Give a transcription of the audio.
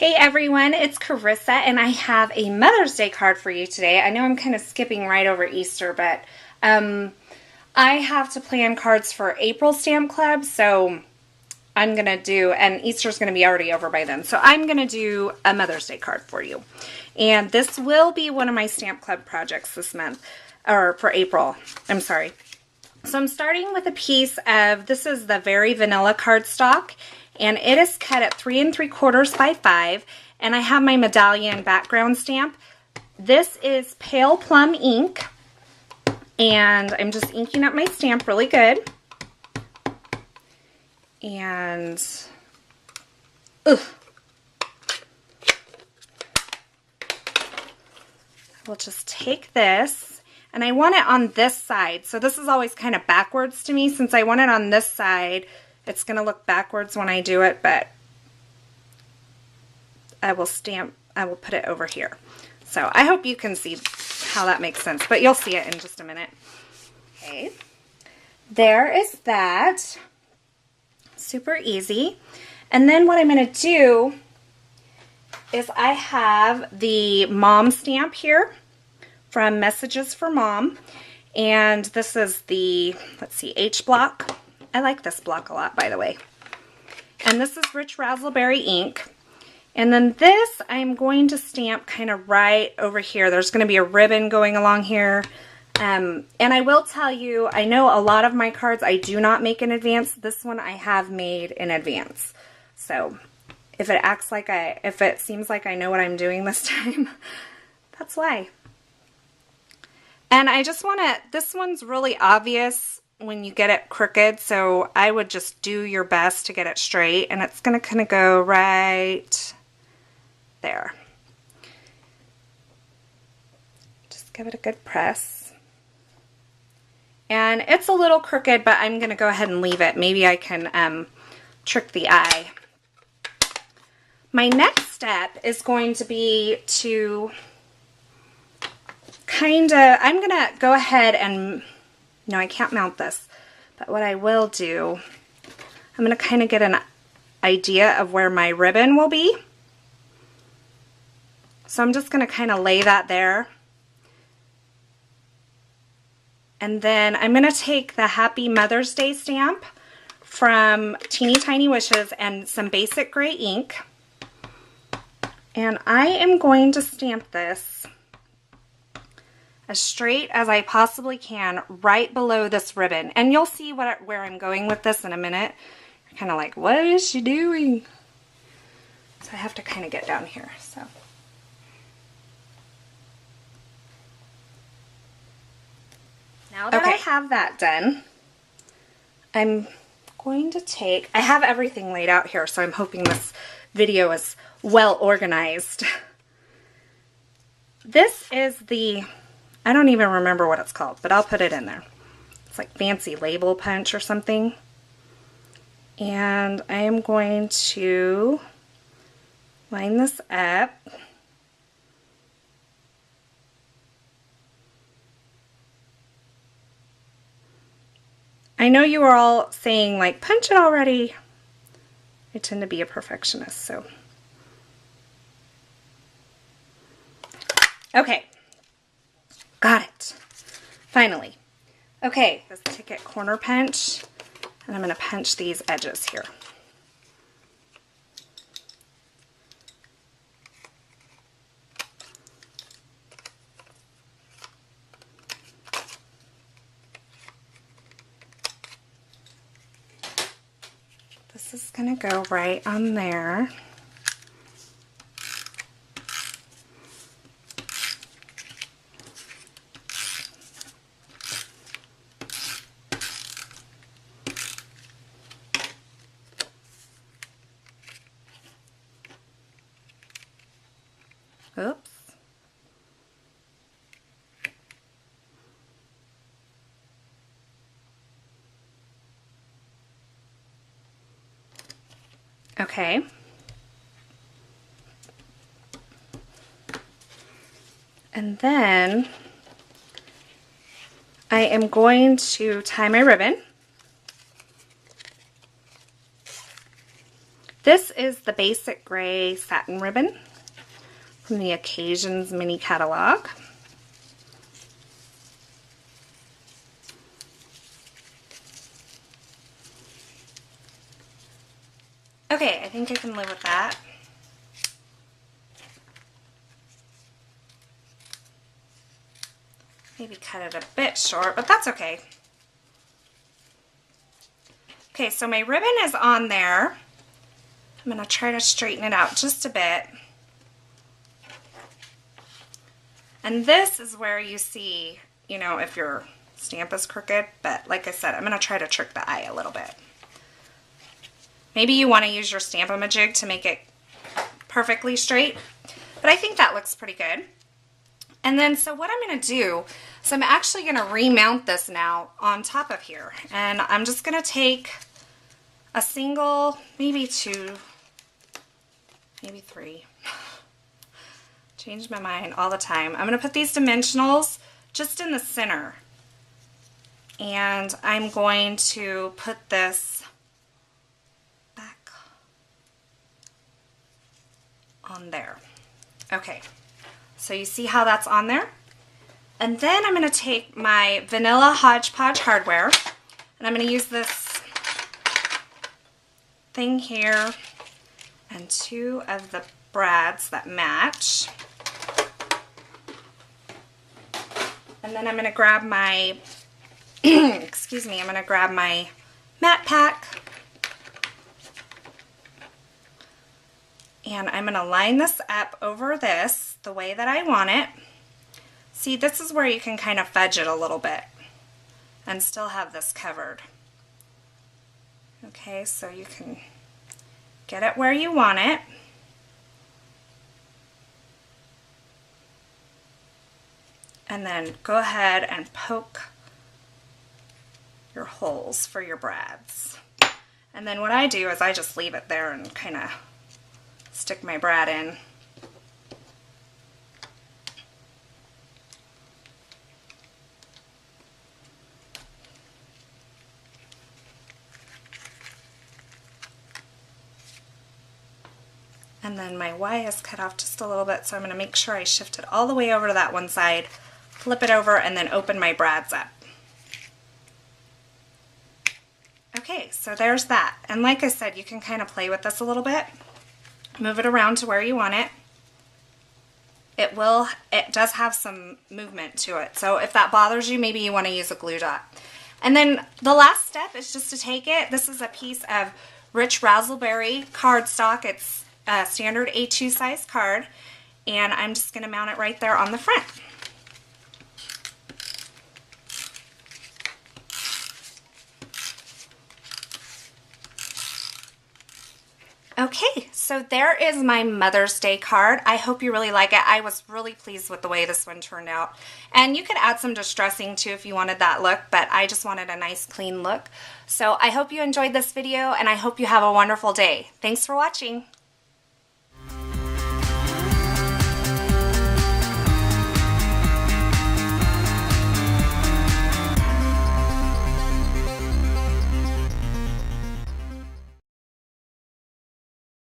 Hey everyone, it's Carissa and I have a Mother's Day card for you today. I know I'm kind of skipping right over Easter, but I have to plan cards for April Stamp Club, so I'm going to do, and Easter's going to be already over by then, so I'm going to do a Mother's Day card for you. And this will be one of my Stamp Club projects this month, or for April, I'm sorry. So I'm starting with a piece of, this is the Very Vanilla cardstock, and it is cut at 3 3/4 by 5, and I have my medallion background stamp. This is Pale Plum ink, and I'm just inking up my stamp really good. And, we'll just take this, and I want it on this side. So this is always kind of backwards to me. Since I want it on this side, it's going to look backwards when I do it, but I will put it over here. So I hope you can see how that makes sense, but you'll see it in just a minute. Okay, there is that. Super easy. And then what I'm going to do is I have the mom stamp here from Messages for Mom, and this is the, let's see, H block. I like this block a lot, by the way. And this is Rich Razzleberry ink. And then this I'm going to stamp kind of right over here. There's going to be a ribbon going along here. And I will tell you, I know a lot of my cards I do not make in advance. This one I have made in advance. So if it seems like I know what I'm doing this time, that's why. And I just want to, this one's really obvious when you get it crooked, so I would just do your best to get it straight, and it's going to kind of go right there. Just give it a good press. And it's a little crooked, but I'm going to go ahead and leave it. Maybe I can trick the eye. My next step is going to be to I'm going to go ahead and, no, I can't mount this, but what I will do, I'm going to kind of get an idea of where my ribbon will be. So I'm just going to kind of lay that there. And then I'm going to take the Happy Mother's Day stamp from Teeny Tiny Wishes and some basic gray ink. And I am going to stamp this as straight as I possibly can right below this ribbon. And you'll see where I'm going with this in a minute. You're kind of like, what is she doing? So I have to kind of get down here. So now that I have that done, I'm going to take, I have everything laid out here, so I'm hoping this video is well organized. This is the, I don't even remember what it's called, but I'll put it in there. It's like Fancy Label Punch or something. And I am going to line this up. I know you are all saying, like, punch it already. I tend to be a perfectionist, so. Okay. Got it. Finally. Okay, this Ticket corner punch, and I'm going to punch these edges here. This is going to go right on there. Oops. Okay. And then I am going to tie my ribbon. this is the basic gray satin ribbon from the Occasions mini catalog. Okay, I think I can live with that. Maybe cut it a bit short, but that's okay. Okay, so my ribbon is on there. I'm going to try to straighten it out just a bit. And this is where you see, you know, if your stamp is crooked, but like I said, I'm going to try to trick the eye a little bit. Maybe you want to use your Stamp-A-Majig to make it perfectly straight, but I think that looks pretty good. And then, so what I'm going to do, so I'm actually going to remount this now on top of here, and I'm just going to take a single, maybe two, maybe three. Change my mind all the time. I'm going to put these dimensionals just in the center. And I'm going to put this back on there. Okay, so you see how that's on there? And then I'm going to take my Vanilla Hodge Podge hardware, and I'm going to use this thing here and two of the brads that match. And then I'm going to grab my, excuse me, I'm going to grab my matte pack. And I'm going to line this up over this the way that I want it. See, this is where you can kind of fudge it a little bit and still have this covered. Okay, so you can get it where you want it. And then go ahead and poke your holes for your brads. And then what I do is I just leave it there and kind of stick my brad in. And then my Y is cut off just a little bit, so I'm going to make sure I shift it all the way over to that one side, flip it over, and then open my brads up. Okay, so there's that. And like I said, you can kind of play with this a little bit. Move it around to where you want it. It does have some movement to it. So if that bothers you, maybe you want to use a glue dot. And then the last step is just to take it. This is a piece of Rich Razzleberry cardstock. It's a standard A2 size card. And I'm just going to mount it right there on the front. Okay, so there is my Mother's Day card. I hope you really like it. I was really pleased with the way this one turned out. And you could add some distressing too if you wanted that look, but I just wanted a nice clean look. So I hope you enjoyed this video, and I hope you have a wonderful day. Thanks for watching.